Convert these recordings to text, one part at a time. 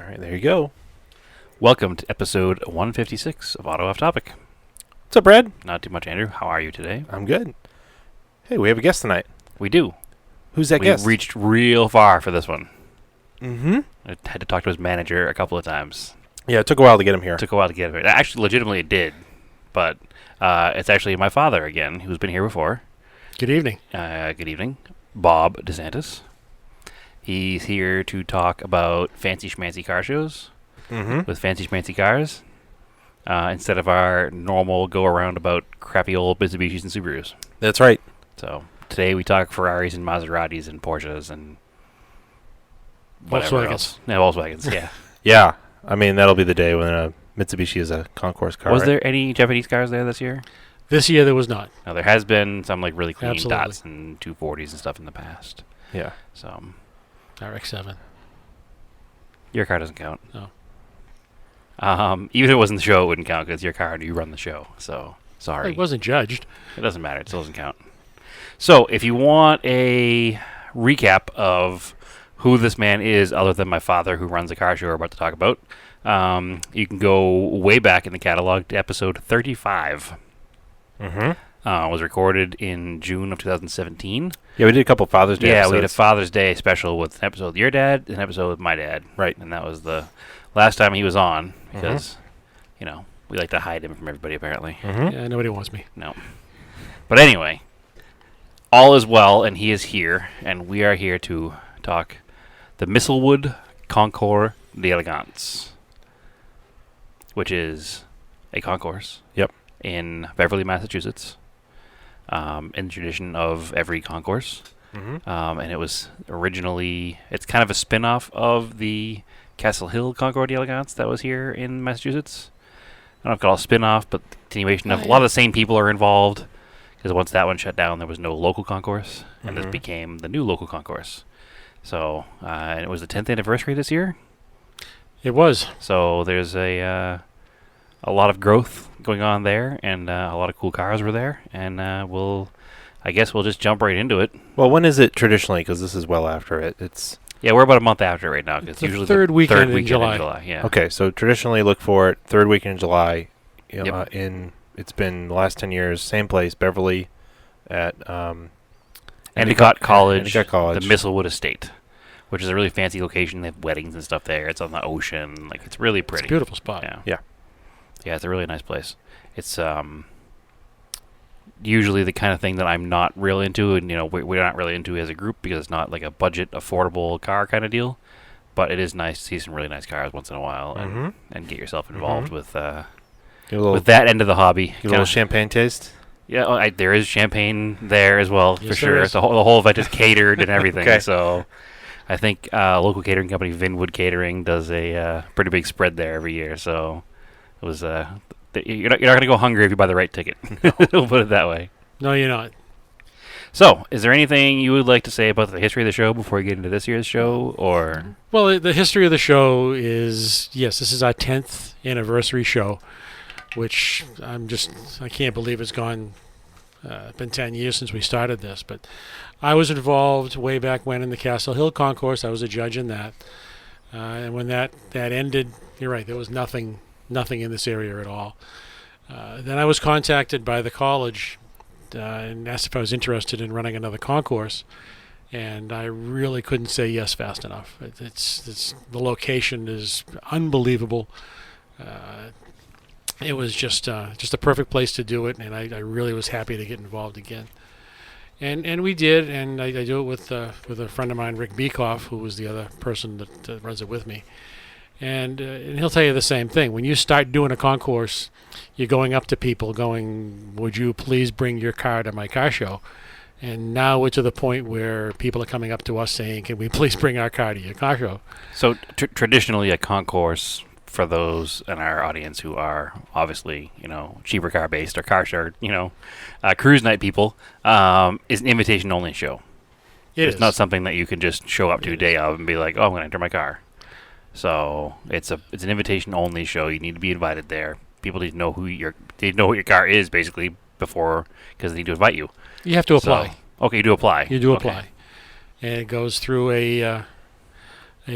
right, there you go. Welcome to episode 156 of Auto Off Topic. What's up, Brad? Not too much, Andrew. How are you today? I'm good. Hey, we have a guest tonight. We do. Who's that We guest? reached real far for this one. Mm-hmm. I had to talk to his manager a couple of times. Yeah, it took a while to get him here. It took a while to get him. Actually, legitimately it did. But it's actually my father again, who's been here before. Good evening. Good evening. Bob DeSantis. He's here to talk about fancy schmancy car shows with fancy schmancy cars instead of our normal go-around about crappy old Mitsubishis and Subarus. That's right. So today we talk Ferraris and Maseratis and Porsches and whatever Volkswagens. else. Yeah, Volkswagens, yeah. Yeah, I mean, that'll be the day when a Mitsubishi is a concourse car. Was right? there any Japanese cars there this year? This year there was not. No, there has been some like really clean Absolutely. dots and 240s and stuff in the past. Yeah. So RX-7. your car doesn't count. No. Even if it wasn't the show, it wouldn't count because your car and you run the show. So sorry. It wasn't judged. It doesn't matter. It still doesn't count. So, if you want a recap of who this man is, other than my father who runs a car show we're about to talk about, you can go way back in the catalog to episode 35. Mm-hmm. Was recorded in June of 2017. Yeah, we did a couple Father's Day Yeah, episodes. we had a Father's Day special with an episode with your dad and an episode with my dad. Right. And that was the last time he was on because, we like to hide him from everybody apparently. Mm-hmm. Yeah, nobody wants me. No. But anyway, all is well, and he is here, and we are here to talk the Misselwood Concours d'Elegance, which is a concourse. Yep. In Beverly, Massachusetts, in the tradition of every concourse. Mm-hmm. And it was originally, it's kind of a spin-off of the Castle Hill Concours d'Elegance that was here in Massachusetts. I don't know if it's called a spin-off, but continuation of a lot of the same people are involved. Because once that one shut down, there was no local concourse, and this became the new local concourse. So, and it was the 10th anniversary this year. It was. So there's a lot of growth going on there, and a lot of cool cars were there. And I guess we'll just jump right into it. Well, when is it traditionally? Because this is well after it. It's Yeah, we're about a month after right now. It's It's the usually third the weekend third in weekend July. Yeah. okay. So traditionally, look for it third weekend in July. You know, Yep. It's been the last 10 years, same place, Beverly, at Endicott College, Endicott College. the Misselwood Estate, which is a really fancy location. They have weddings and stuff there. It's on the ocean. Like, it's really pretty. It's a beautiful spot. Yeah. Yeah. Yeah, it's a really nice place. It's usually the kind of thing that I'm not real into, and we're not really into as a group because it's not like a budget, affordable car kind of deal. But it is nice to see some really nice cars once in a while and get yourself involved with with that end of the hobby. Get a little champagne taste. Yeah, there is champagne there as well, Yes, for sure. there is. The whole event is catered and everything. Okay. So I think local catering company Vinwood Catering does a pretty big spread there every year. So it was you're not going to go hungry if you buy the right ticket. We'll put it that way. No, you're not. So, is there anything you would like to say about the history of the show before we get into this year's show, or? Well, the history of the show is, yes, this is our 10th anniversary show, which I can't believe it's been 10 years since we started this. But I was involved way back when in the Castle Hill Concourse. I was a judge in that. And when that ended, you're right, there was nothing in this area at all. Then I was contacted by the college and asked if I was interested in running another concourse, and I really couldn't say yes fast enough. It's the location is unbelievable. It was just a perfect place to do it, and I really was happy to get involved again. And we did, and I do it with a friend of mine, Rick Beekoff, who was the other person that runs it with me. And he'll tell you the same thing. When you start doing a concourse, you're going up to people going, would you please bring your car to my car show? And now we're to the point where people are coming up to us saying, can we please bring our car to your car show? So, traditionally, a concourse, for those in our audience who are obviously, cheaper car based or car shared, cruise night people, is an invitation only show. It's not something that you can just show up to a day of and be like, oh, I'm going to enter my car. So it's an invitation only show. You need to be invited there. People need to know what your car is basically before, because they need to invite you. You have to apply. So, okay, you do apply. You do Okay. apply, and it goes through a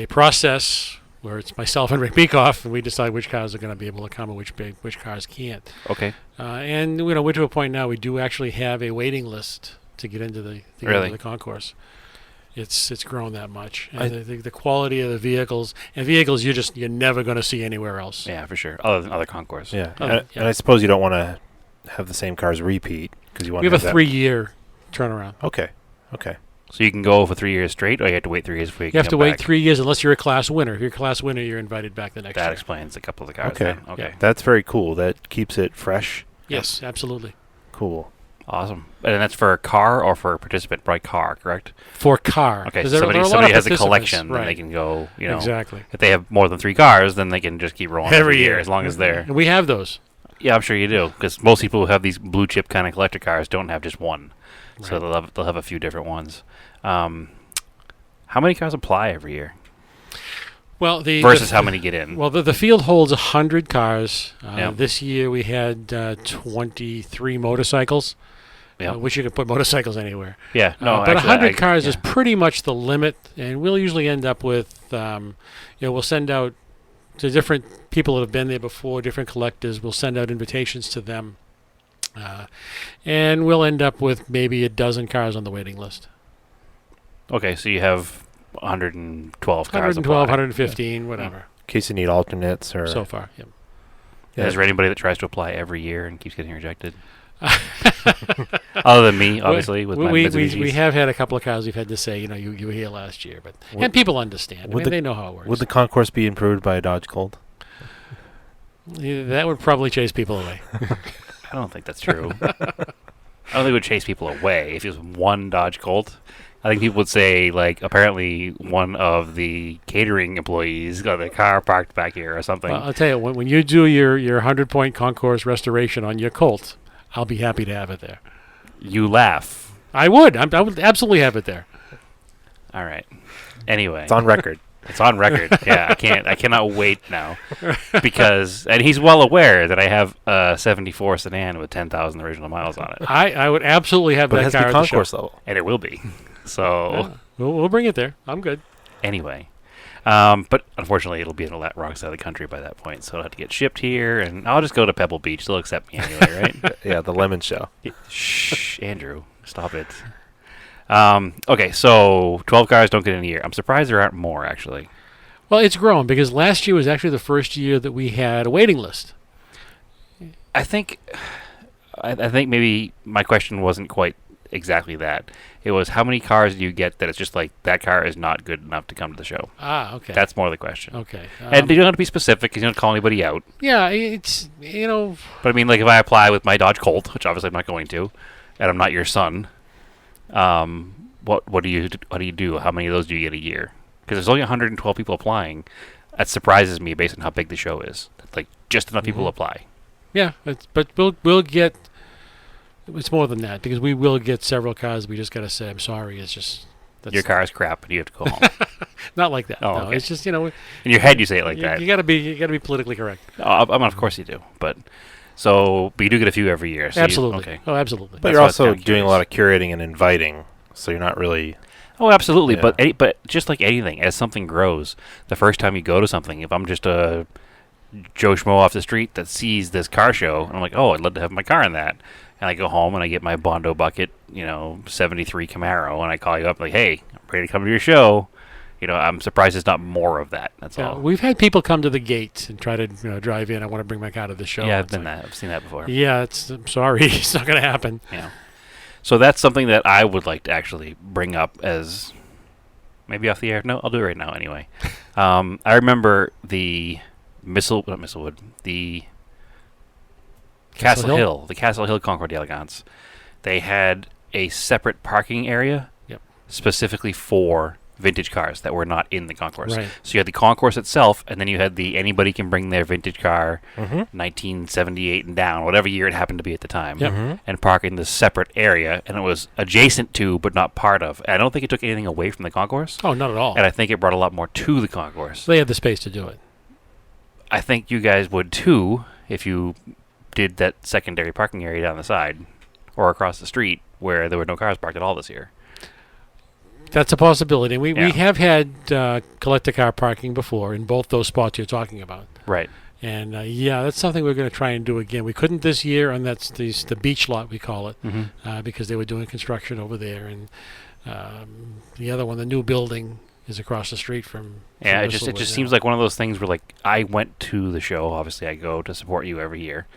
process where it's myself and Rick Beekoff, and we decide which cars are going to be able to come and which cars can't. Okay. And we're to a point now we do actually have a waiting list to get into the Really? the concourse. It's grown that much, and the quality of the vehicles you're never going to see anywhere else. Yeah, for sure. Other than other concourse. Yeah. Oh, And I suppose you don't want to have the same cars repeat because you want We to have a 3-year turnaround. Okay. Okay. So you can go for 3 years straight, or you have to wait 3 years before you You can have to come wait back? 3 years unless you're a class winner. If you're a class winner, you're invited back the next That year. explains a couple of the cars. Okay. Then. Okay. That's very cool. That keeps it fresh. Yes, absolutely. Cool. Awesome. And that's for a car or for a participant by car, correct? For car. Okay. 'Cause So there are a lot somebody of has a participants, collection, then right. they can go. You know, Exactly. if they have more than 3 cars, then they can just keep rolling every year as long as they're. And we have those. Yeah, I'm sure you do, because most people who have these blue chip kind of collector cars don't have just one, so Right. they'll have a few different ones. How many cars apply every year Well, versus how many get in? Well, the field holds 100 cars. Yeah. This year we had 23 motorcycles, Yeah. which you can put motorcycles anywhere. Yeah, no, But actually, 100 cars yeah. is pretty much the limit, and we'll usually end up with, we'll send out to different people that have been there before, different collectors. We'll send out invitations to them, and we'll end up with maybe a dozen cars on the waiting list. Okay, so you have 112 cars 112, apply. 115, whatever. In case you need alternates or So far, yep. Is there anybody that tries to apply every year and keeps getting rejected? Other than me, obviously, with my we Mitsubishis. have had a couple of cars we've had to say, you were here last year, but Would- and people understand. I would mean, they know how it works. Would the concourse be improved by a Dodge Colt? Yeah, that would probably chase people away. I don't think that's true. I don't think it would chase people away if it was one Dodge Colt. I think people would say, like, apparently one of the catering employees got their car parked back here or something. Well, I'll tell you, when you do your 100-point concourse restoration on your Colt, I'll be happy to have it there. You laugh. I would absolutely have it there. All right. Anyway. It's on record. It's on record. Yeah, I cannot wait now and he's well aware that I have a '74 sedan with 10,000 original miles on it, I would absolutely have But it that has to car be at the show. concourse level. and it will be. So Yeah, we'll bring it there. I'm good. anyway, but unfortunately, it'll be in the wrong side of the country by that point, so I'll have to get shipped here, and I'll just go to Pebble Beach. They'll accept me anyway, right? Yeah, the lemon show. Shh, Andrew, stop it. Okay, so 12 cars don't get in a year. I'm surprised there aren't more, actually. Well, it's grown because last year was actually the first year that we had a waiting list. I think maybe my question wasn't quite exactly that. It was how many cars do you get that it's just like that car is not good enough to come to the show? Ah, okay. That's more the question. okay. And you don't have to be specific because you don't call anybody out. Yeah, it's But I mean, like if I apply with my Dodge Colt, which obviously I'm not going to, and I'm not your son, what do you do? How many of those do you get a year? Because there's only 112 people applying. That surprises me based on how big the show is. Like just enough people apply. yeah. But we'll get. It's more than that because we will get several cars. We just got to say, I'm sorry. It's just Your car is crap, and you have to go home. not like that. Oh, no, okay. it's just In your head, you say it like that. You got to be politically correct. Of course you do, but you do get a few every year. So Absolutely. okay. Oh, absolutely. But That's you're why I was also kinda doing a curious. lot of curating and inviting, so you're not really. Oh, absolutely. Yeah. But just like anything, as something grows, the first time you go to something, if I'm just a Joe Schmo off the street that sees this car show, and I'm like, oh, I'd love to have my car in that. And I go home and I get my Bondo Bucket, 73 Camaro, and I call you up like, hey, I'm ready to come to your show. I'm surprised there's not more of that. That's Yeah, all. we've had people come to the gate and try to drive in. I want to bring my car to the show. Yeah, I've It's been like, that. I've seen that before. Yeah, I'm sorry. It's not going to happen. Yeah. So that's something that I would like to actually bring up as maybe off the air. No, I'll do it right now anyway. I remember the the Castle Hill, the Castle Hill Concours d'Elegance. They had a separate parking area Yep. specifically for vintage cars that were not in the concourse. Right. So you had the concourse itself, and then you had the anybody can bring their vintage car, Mm-hmm. 1978 and down, whatever year it happened to be at the time, Yep. and park in this separate area, and it was adjacent to but not part of. And I don't think it took anything away from the concourse, Oh, not at all. and I think it brought a lot more to the concourse. They had the space to do it. I think you guys would too if you did that secondary parking area down the side or across the street where there were no cars parked at all this year. That's a possibility. And we Yeah. have had collector car parking before in both those spots you're talking about. Right. And that's something we're going to try and do again. We couldn't this year, and that's the beach lot we call it, because they were doing construction over there. And the other one, the new building, is across the street from. Yeah, from it just Misselwood seems now. like one of those things where like I went to the show. Obviously, I go to support you every year,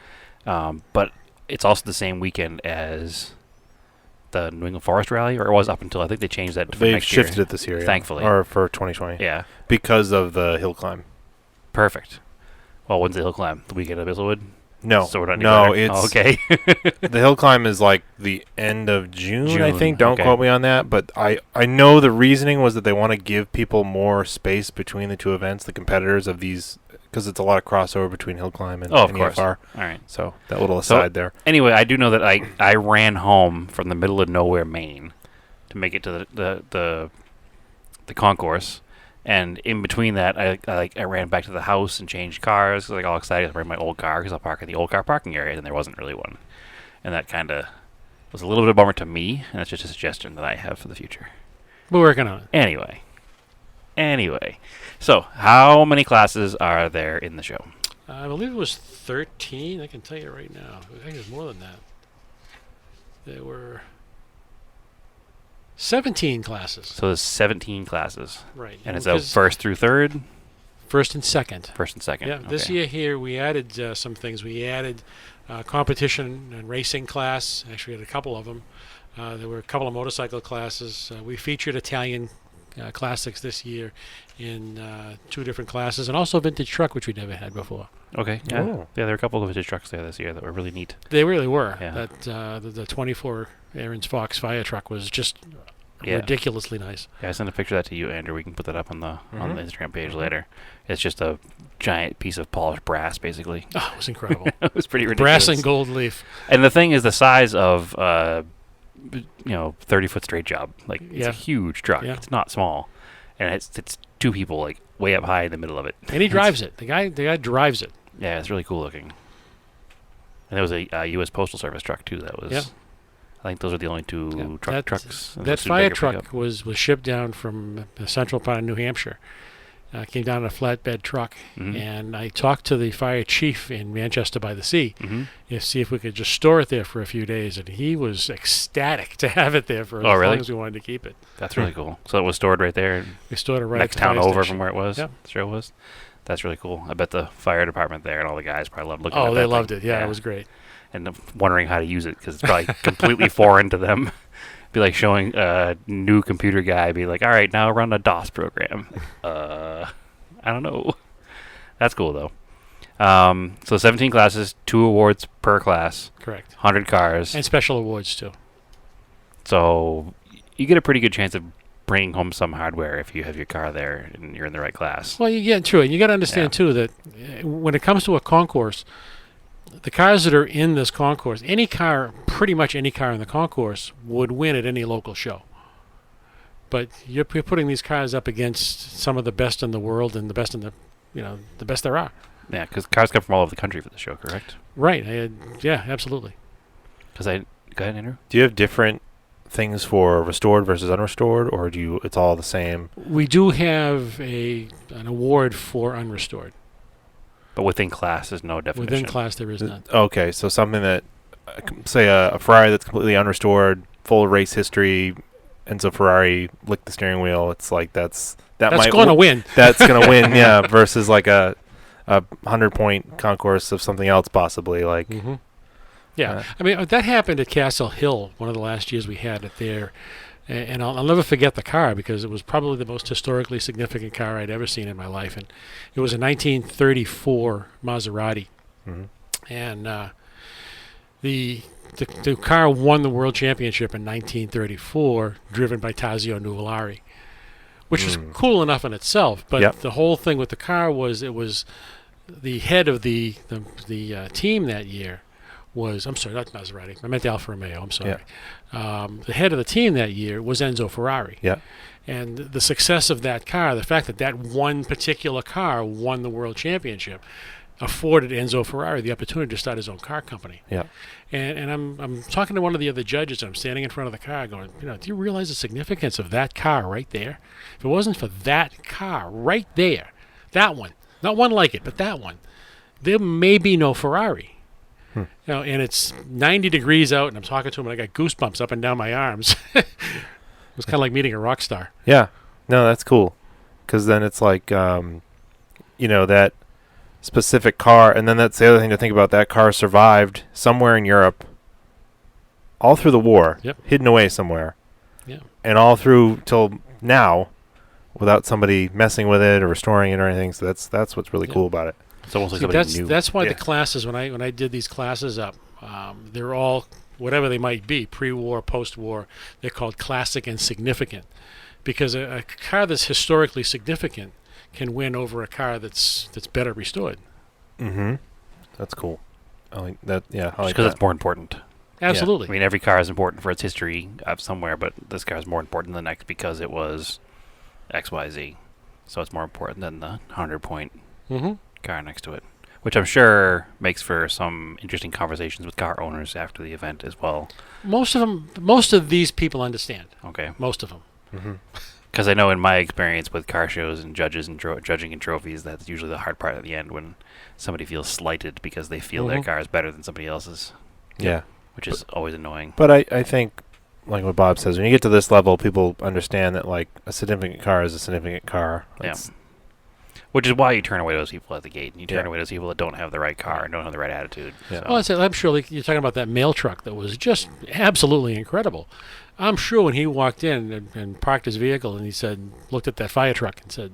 but it's also the same weekend as the New England Forest Rally, or it was up until I think they changed that for They've next shifted year. it this year, yeah. Thankfully. or for 2020. Yeah, because of the hill climb. perfect. Well, when's the hill climb? The weekend of Misselwood? No, So we're not any no, better? it's Oh, okay. the hill climb is like the end of June, I June, think. Don't okay. quote me on that, but I know the reasoning was that they want to give people more space between the two events, the competitors of these, because it's a lot of crossover between hill climb and, Oh, of and course. EFR. All right. So that little aside there. Anyway, I do know that I ran home from the middle of nowhere, Maine, to make it to the concourse, and in between that, I ran back to the house and changed cars. Like all excited to bring my old car because I'll park in the old car parking area, and there wasn't really one, and that kind of was a little bit of a bummer to me. And that's just a suggestion that I have for the future. We're working on it. Anyway, so how many classes are there in the show? I believe it was 13. I can tell you right now. I think it was more than that. There were 17 classes. So there's 17 classes, Right. and it's Because first through third, first and second. first and second. Yeah, this Okay. year here we added some things. We added competition and racing class. Actually, we had a couple of them. There were a couple of motorcycle classes. We featured Italian classics this year in 2 different classes, and also vintage truck, which we never had before. Okay. Yeah. Oh. Yeah, there were a couple of vintage trucks there this year that were really neat. They really were. Yeah. That the 24 Aaron's Fox fire truck was just Yeah. ridiculously nice. Yeah, I sent a picture of that to you, Andrew. We can put that up on the Mhm. Instagram page later. It's just a giant piece of polished brass, basically. Oh, it was incredible. It was pretty ridiculous. Brass and gold leaf. And the thing is the size of 30-foot straight job. Like it's Yeah. a huge truck. Yeah. It's not small, and it's 2 people like way up high in the middle of it. And he drives it. The guy drives it. Yeah, it's really cool looking. And there was a U.S. Postal Service truck too. That was. Yeah. I think those are the only 2 Yeah, trucks. That fire truck was shipped down from the central part of New Hampshire. Came down in a flatbed truck, Mhm. and I talked to the fire chief in Manchester by the Sea Mm-hmm. to see if we could just store it there for a few days, and he was ecstatic to have it there for as Oh, really? long as we wanted to keep it. That's really cool. So it was stored right there, We stored it right next at the town fire over station. from where it was. Yep. The show was. That's really cool. I bet the fire department there and all the guys probably loved looking at Oh, that they thing. loved it. Yeah, it was great. And wondering how to use it because it's probably completely foreign to them. Be like showing a new computer guy, be like, all right, now run a DOS program. I don't know. That's cool, though. So 17 classes, 2 awards per class, Correct. 100 cars. And special awards, too. So you get a pretty good chance of bringing home some hardware if you have your car there and you're in the right class. Well, true. And you got to understand, too, that when it comes to a concourse, the cars that are in this concourse, pretty much any car in the concourse would win at any local show. But you're putting these cars up against some of the best in the world and the best the best there are. Yeah, because cars come from all over the country for the show, correct? Right. Yeah, absolutely. Go ahead, Andrew. Do you have different things for restored versus unrestored, or it's all the same? We do have an award for unrestored. But within class, there's no definition. Within class, there is none. Okay, so something that, say a Ferrari that's completely unrestored, full of race history, Enzo Ferrari licked the steering wheel. It's like that's That's going to win. That's going to win, yeah. Versus like a 100-point concourse of something else, possibly. Like, Mm-hmm. Yeah, I mean that happened at Castle Hill one of the last years we had it there, and I'll never forget the car because it was probably the most historically significant car I'd ever seen in my life, and it was a 1934 Maserati, mhm. and the car won the world championship in 1934, driven by Tazio Nuvolari, which was cool enough in itself. But Yep. the whole thing with the car was it was the head of the team that year was, I'm sorry, not Maserati. I meant Alfa Romeo. I'm sorry. The head of the team that year was Enzo Ferrari. Yeah. And the success of that car, the fact that one particular car won the world championship, afforded Enzo Ferrari the opportunity to start his own car company. Yeah. And I'm talking to one of the other judges, and I'm standing in front of the car going, do you realize the significance of that car right there? If it wasn't for that car right there, that one, not one like it, but that one, there may be no Ferrari. And it's 90 degrees out, and I'm talking to him, and I got goosebumps up and down my arms. It was kind of like meeting a rock star. Yeah. No, that's cool. Because then it's like, that specific car, and then that's the other thing to think about. That car survived somewhere in Europe all through the war, hidden away somewhere, and all through till now without somebody messing with it or restoring it or anything. So that's what's really cool about it. It's almost like somebody new. That's why the classes, when I did these classes up, they're all, whatever they might be, pre-war, post-war, they're called classic and significant, because a car that's historically significant can win over a car that's better restored. Mm-hmm. That's cool. I like that. Yeah, I like because that. it's more important. Absolutely. I mean, every car is important for its history of somewhere, but this car is more important than the next because it was XYZ. So it's more important than the 100-point car next to it, which I'm sure makes for some interesting conversations with car owners after the event as well. Most of these people understand. Okay. Most of them. Mm-hmm. Because I know in my experience with car shows and judges and judging and trophies, that's usually the hard part at the end when somebody feels slighted because they feel their car is better than somebody else's. Yeah. Which is always annoying. But I think, like what Bob says, when you get to this level, people understand that, like, a significant car is a significant car. That's Which is why you turn away those people at the gate. You turn away those people that don't have the right car and don't have the right attitude. Yeah. So. Well, I'm sure you're talking about that mail truck that was just absolutely incredible. I'm sure when he walked in and parked his vehicle and he looked at that fire truck and said,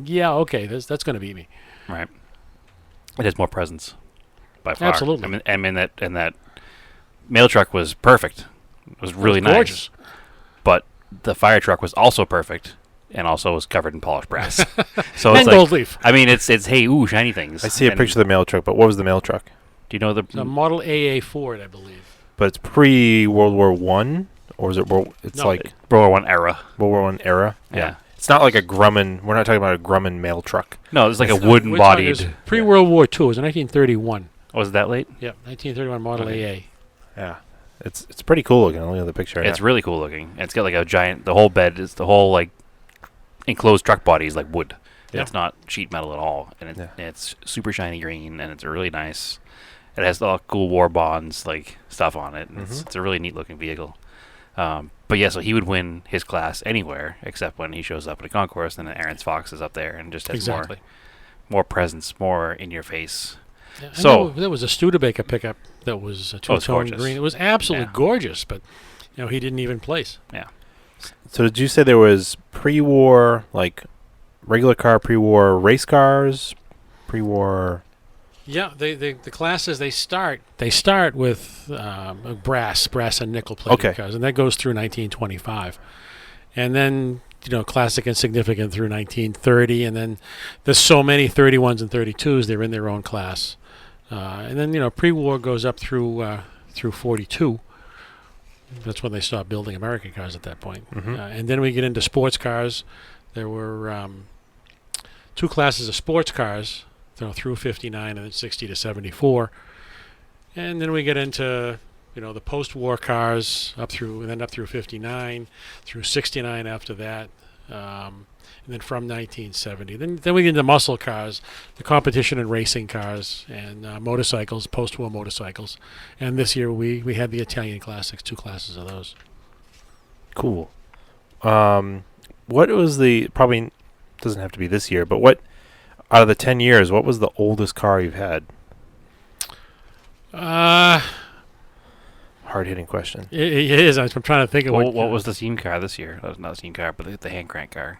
yeah, okay, that's going to be me. Right. It has more presence by far. Absolutely. I mean that mail truck was perfect. It was really nice. Gorgeous. But the fire truck was also perfect and also was covered in polished brass. So and it's gold like, leaf. I mean, it's hey, ooh, shiny things. I see a picture of the mail truck, but what was the mail truck? Do you know It's a Model AA Ford, I believe. But it's pre-World War One, or is it like World War One era? World War One era? Yeah. It's not like a Grumman. We're not talking about a Grumman mail truck. No, it's like a wooden-bodied. Pre-World War II. It was 1931. Was it that late? Yep, 1931 Model AA. Yeah. It's pretty cool looking. Look at the picture. It's really cool looking. It's got like a giant. The whole bed is the whole like enclosed truck body is like wood. Yeah. It's not sheet metal at all, and it's super shiny green, and it's really nice. It has all cool war bonds like stuff on it. And it's a really neat looking vehicle. But yeah, so he would win his class anywhere except when he shows up at a concourse, and then Aaron's Fox is up there and just has more presence, more in your face. Yeah, so there was a Studebaker pickup that was a two-tone green. It was absolutely gorgeous, but he didn't even place. Yeah. So did you say there was pre-war, like regular car, pre-war race cars, pre-war? Yeah, the classes they start with brass and nickel plated cars, and that goes through 1925, and then classic and significant through 1930, and then there's so many 31s and 32s they're in their own class, and then pre-war goes up through 42. That's when they stopped building American cars at that point, and then we get into sports cars. There were two classes of sports cars. Through 59 and then 60 to 74, and then we get into the post-war cars up through 59, through 69 after that, and then from 1970. Then we get into muscle cars, the competition and racing cars, and motorcycles, post-war motorcycles, and this year we had the Italian classics, two classes of those. Cool. What was probably doesn't have to be this year, but what? Out of the 10 years, what was the oldest car you've had? Hard-hitting question. It is. I'm trying to think of what was the team car this year. That was not the team car, but the hand crank car.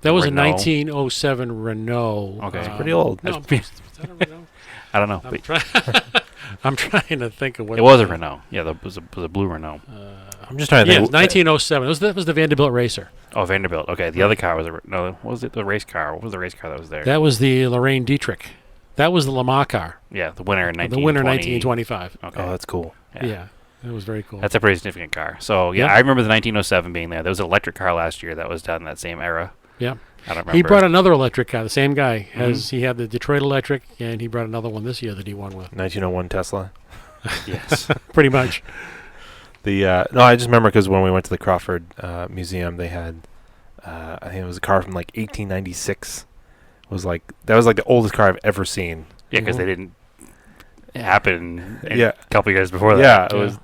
That was Renault. A 1907 Renault. Okay. It's pretty old. No, is that a Renault? I don't know. I'm trying to think of what. It was a Renault. Yeah, it was a blue Renault. I'm just trying to think. 1907. That was the Vanderbilt Racer. Oh, Vanderbilt. Okay, the other car was what was it? The race car. What was the race car that was there? That was the Lorraine Dietrich. That was the Lamar car. Yeah, the winner in 1925. Okay. Oh, that's cool. Yeah, it was very cool. That's a pretty significant car. So, I remember the 1907 being there. There was an electric car last year that was done in that same era. Yeah. I don't remember. He brought another electric car. The same guy he had the Detroit Electric, and he brought another one this year that he won with. 1901 Tesla. Yes. Pretty much. No, I just remember because when we went to the Crawford Museum, they had I think it was a car from like 1896. That was like the oldest car I've ever seen. Yeah, because they didn't happen Yeah. a couple of years before Yeah, that. it was.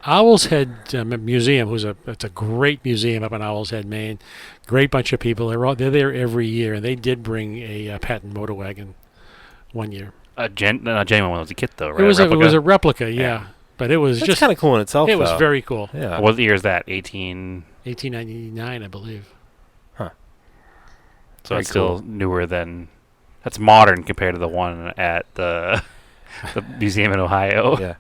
Owl's Head Museum, it's a great museum up in Owl's Head, Maine. Great bunch of people. They're there every year, and they did bring a patent motor wagon one year. Not a genuine one. It was a kit, though, right? It was replica? a replica, yeah. But it was That's just kind of cool in itself. it was though. very cool. Yeah. What year is that? 18. 1899, I believe. So Very it's still cool. newer than. That's modern compared to the one at the museum in Ohio. Yeah.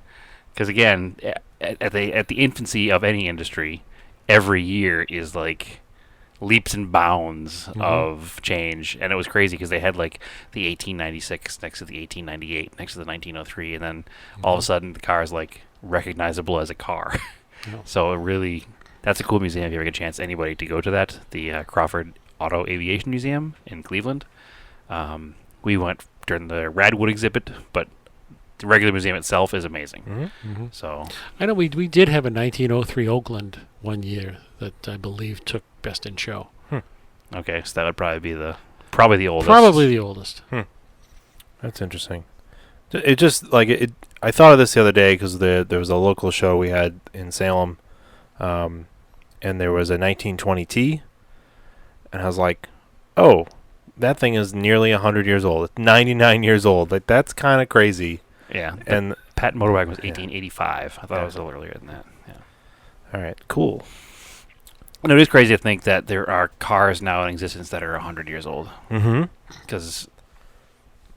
Because again, at the infancy of any industry, every year is like leaps and bounds of change, and it was crazy because they had like the 1896 next to the 1898 next to the 1903, and then all of a sudden the car is like recognizable as a car. Yeah. So that's a cool museum if you ever get a chance. Anybody to go to that, the Crawford Auto Aviation Museum in Cleveland. We went during the Radwood exhibit, but the regular museum itself is amazing. Mm-hmm. So I know we did have a 1903 Oakland one year that I believe took Best in Show. okay, so that would probably be the oldest. Probably the oldest. That's interesting. It just like it. I thought of this the other day because there was a local show we had in Salem, and there was a 1920T, and I was like, "Oh, that thing is nearly 100 years old. It's 99 years old. Like that's kind of crazy." Yeah, And patent motor wagon was 1885. I thought it was a little earlier than that. Yeah. all right, cool. And it is crazy to think that there are cars now in existence that are 100 years old. Mm-hmm. Because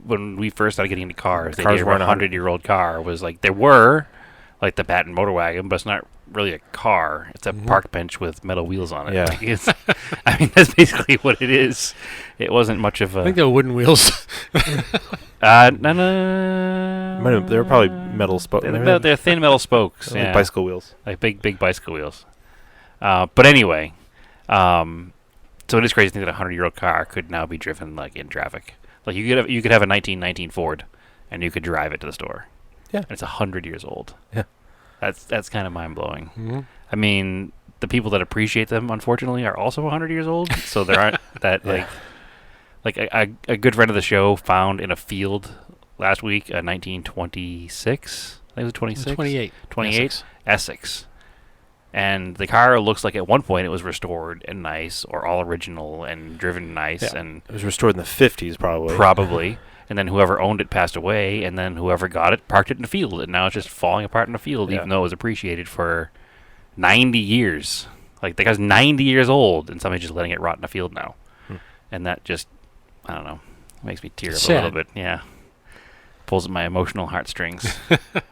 when we first started getting into cars, the Cars idea of a weren't 100-year-old car was like there were like the patent motor wagon, but it's not really a car. It's a park bench with metal wheels on it. Yeah. Like, I mean, that's basically what it is. It wasn't much of a. I think they were wooden wheels. No. They were probably metal spokes. They're thin metal spokes. Like Yeah. bicycle wheels. Like big bicycle wheels. But anyway, so it is crazy to think that a 100-year-old car could now be driven like in traffic. Like you could have a 1919 Ford, and you could drive it to the store. Yeah. And it's 100 years old. Yeah. That's kind of mind blowing. I mean, the people that appreciate them, unfortunately, are also 100 years old. So there aren't that like a good friend of the show found in a field last week a 1926. I think it was 26. 28. 28 Essex. And the car looks like at one point it was restored and nice, or all original and driven nice, Yeah. and It was restored in the 50s, probably. probably. And then whoever owned it passed away, and then whoever got it parked it in a field, and now it's just falling apart in a field, Yeah. even though it was appreciated for 90 years. Like the guy's 90 years old, and somebody's just letting it rot in a field now. And that just, I don't know, makes me tear up a Sad. little bit. Yeah, pulls at my emotional heartstrings.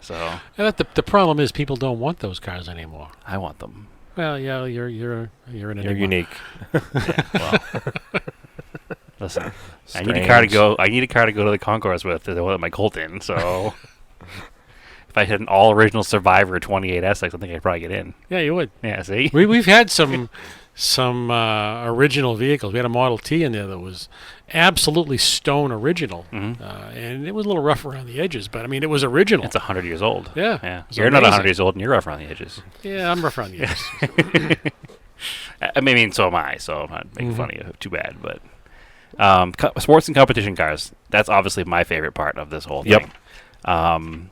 So And the problem is people don't want those cars anymore. I want them. Well, yeah, you're an You're enigma. unique. Yeah, well, listen, I need a car to go. I need a car to go to the concourse with to let my Colt in. So if I had an all original Survivor 28 Essex, I think I'd probably get in. Yeah, you would. Yeah, see, We've had some original vehicles. We had a Model T in there that was absolutely stone original, and it was a little rough around the edges, but I mean it was original. it's 100 years old. Yeah, yeah. it's You're not amazing. 100 years old, and you're rough around the edges. Yeah, I'm rough around the edges. I mean, so am I. So I'm not making fun of you too bad, but sports and competition cars. That's obviously my favorite part of this whole thing. Yep.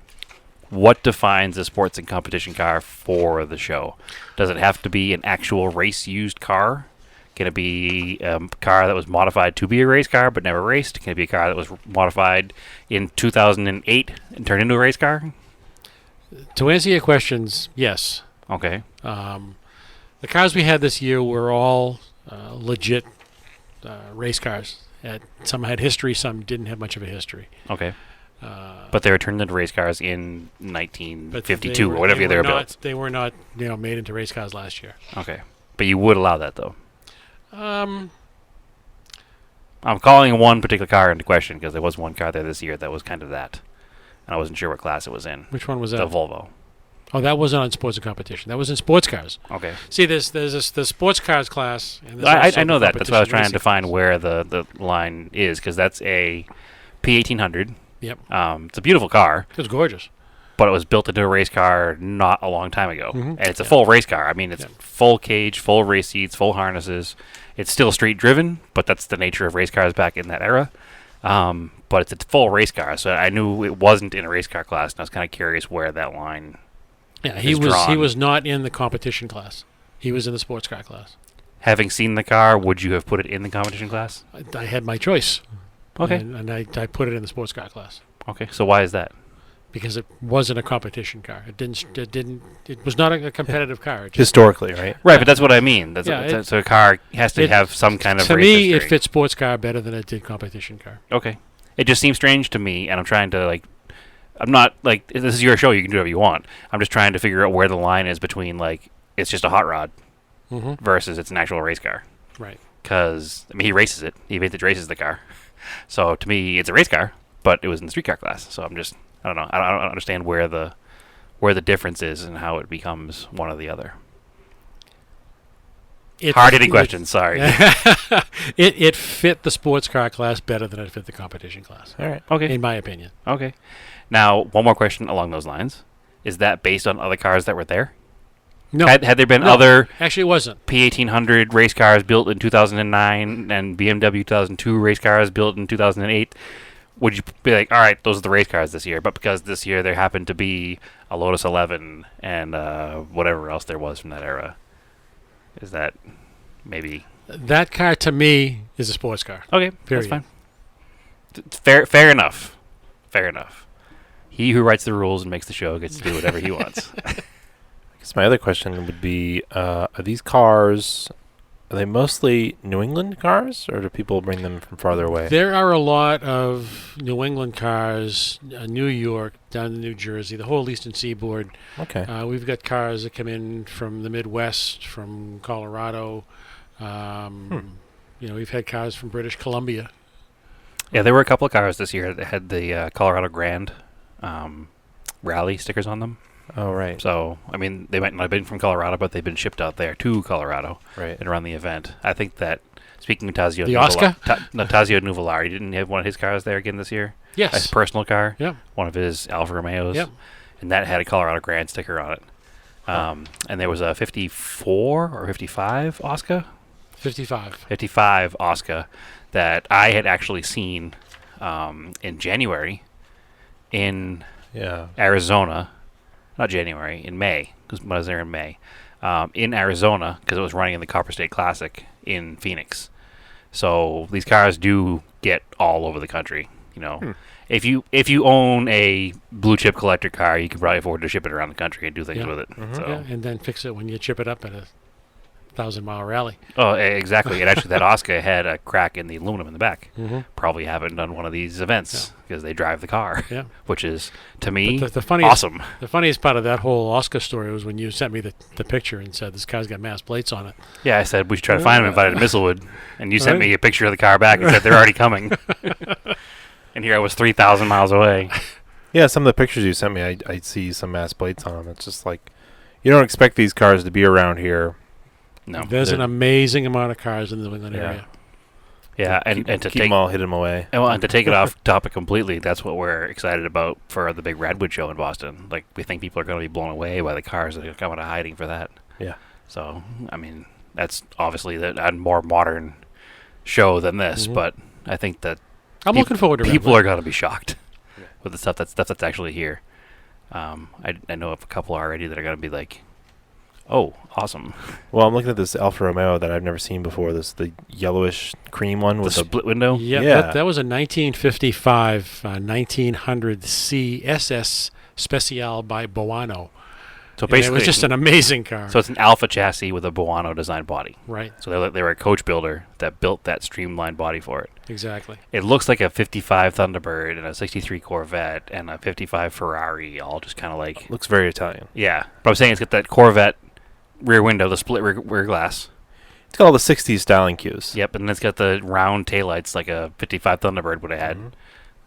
What defines a sports and competition car for the show? Does it have to be an actual race-used car? Can it be a car that was modified to be a race car but never raced? Can it be a car that was modified in 2008 and turned into a race car? To answer your questions, yes. Okay. The cars we had this year were all legit race cars. Some had history, some didn't have much of a history. Okay. But they were turned into race cars in But 1952 or whatever year they were built. They were not, made into race cars last year. Okay. But you would allow that, though. Um, I'm calling one particular car into question because there was one car there this year that was kind of that. And I wasn't sure what class it was in. which one was that? The Volvo. Oh, that wasn't on sports and competition. That was in sports cars. Okay. See, there's the sports cars class. And there's I also know the that. That's why I was trying to competition define racing where the line is, because that's a P1800. Yep. It's a beautiful car, class. It was gorgeous. but it was built into a race car not a long time ago. Mhm. And it's a full race car. I mean, it's Yeah. full cage, full race seats, full harnesses. It's still street driven, but that's the nature of race cars back in that era. But it's a full race car, so I knew it wasn't in a race car class, and I was kind of curious where that line. Yeah, he is was drawn. he was not in the competition class. He was in the sports car class. Having seen the car, would you have put it in the competition class? I had my choice. Okay. And I put it in the sports car class Okay. So why is that? because it wasn't a competition car. It was not a competitive car. It just, Historically, right? Right, but that's what I mean. Yeah, So a car has to it- have some kind of to race me, it history. fit sports car better than it did competition car. Okay. It just seems strange to me, and I'm trying to, like, I'm not, like, this is your show, you can do whatever you want. I'm just trying to figure out where the line is between, like, it's just a hot rod Mm-hmm. versus it's an actual race car. Right. Because, I mean, he races it. He vintage races the car. So, to me, it's a race car, but it was in the street car class. So, I'm just, I don't know. I don't understand where the difference is and how it becomes one or the other. Hard-hitting questions, sorry. It fit the sports car class better than it fit the competition class, All right. Okay. in my opinion. Okay. Now, one more question along those lines. Is that based on other cars that were there? No, Had there been No. other actually, it wasn't. P1800 race cars built in 2009 and BMW 2002 race cars built in 2008, would you be like, all right, those are the race cars this year, but because this year there happened to be a Lotus 11 and whatever else there was from that era, is that maybe... That car to me is a sports car. Okay, Period. that's fine. Fair enough. Fair enough. He who writes the rules and makes the show gets to do whatever he wants. I guess my other question would be, are these cars, are they mostly New England cars, or do people bring them from farther away? There are a lot of New England cars, New York, down to New Jersey, the whole eastern seaboard. Okay. We've got cars that come in from the Midwest, from Colorado. We've had cars from British Columbia. Yeah, there were a couple of cars this year that had the Colorado Grand rally stickers on them. Oh, right. So, I mean, they might not have been from Colorado, but they've been shipped out there to Colorado Right. and run the event. I think that, speaking of Tazio The Oscar? Tazio Nuvolari, didn't he have one of his cars there again this year? Yes. His personal car? Yep. One of his Alfa Romeos? Yep. And that had a Colorado Grand sticker on it. And there was a 54 or 55 Oscar? 55. 55 Oscar that I had actually seen in January in Yeah. Arizona. Not January, in May, because I was there in May. In Arizona, because it was running in the Copper State Classic in Phoenix. So these cars do get all over the country. You know, if you own a blue chip collector car, you can probably afford to ship it around the country and do things Yeah. with it. Mhm. So. Yeah, and then fix it when you chip it up at a 1,000-mile rally. Oh, exactly. And actually, that Oscar had a crack in the aluminum in the back. Mm-hmm. Probably haven't done one of these events because they drive the car, Yeah. which is, to me, But the funniest, awesome. the funniest part of that whole Oscar story was when you sent me the picture and said this car's got mass plates on it. Yeah, I said we should try to find them and invite it to Misselwood. And you sent Right. me a picture of the car back and said they're already coming. And here I was 3,000 miles away. Yeah, some of the pictures you sent me, I see some mass plates on them. It's just like, you don't expect these cars to be around here. No. There's an they're- amazing amount of cars in the New England Yeah. area. Yeah, and to keep take them all, hit them away. and to take it off topic completely, that's what we're excited about for the big Radwood show in Boston. Like, we think people are going to be blown away by the cars that are coming out of hiding for that. Yeah. So, I mean, that's obviously a more modern show than this, Mhm. but I think that I'm looking forward to people Redwood. are going to be shocked Yeah. with the stuff that's actually here. I know of a couple already that are going to be like, oh, awesome. Well, I'm looking at this Alfa Romeo that I've never seen before. The yellowish cream one The with the split window. Yeah, Yeah. that was a 1955 1900C SS Special by Boano. So And basically, it was just an amazing car. so it's an Alpha chassis with a Boano designed body. Right, So they were a coach builder that built that streamlined body for it. exactly. It looks like a 55 Thunderbird and a 63 Corvette and a 55 Ferrari, all just kind of like, looks very Italian. yeah. But I'm saying it's got that Corvette rear window, the split rear glass. It's got all the 60s styling cues. Yep, and it's got the round taillights like a 55 Thunderbird would have had. Mhm.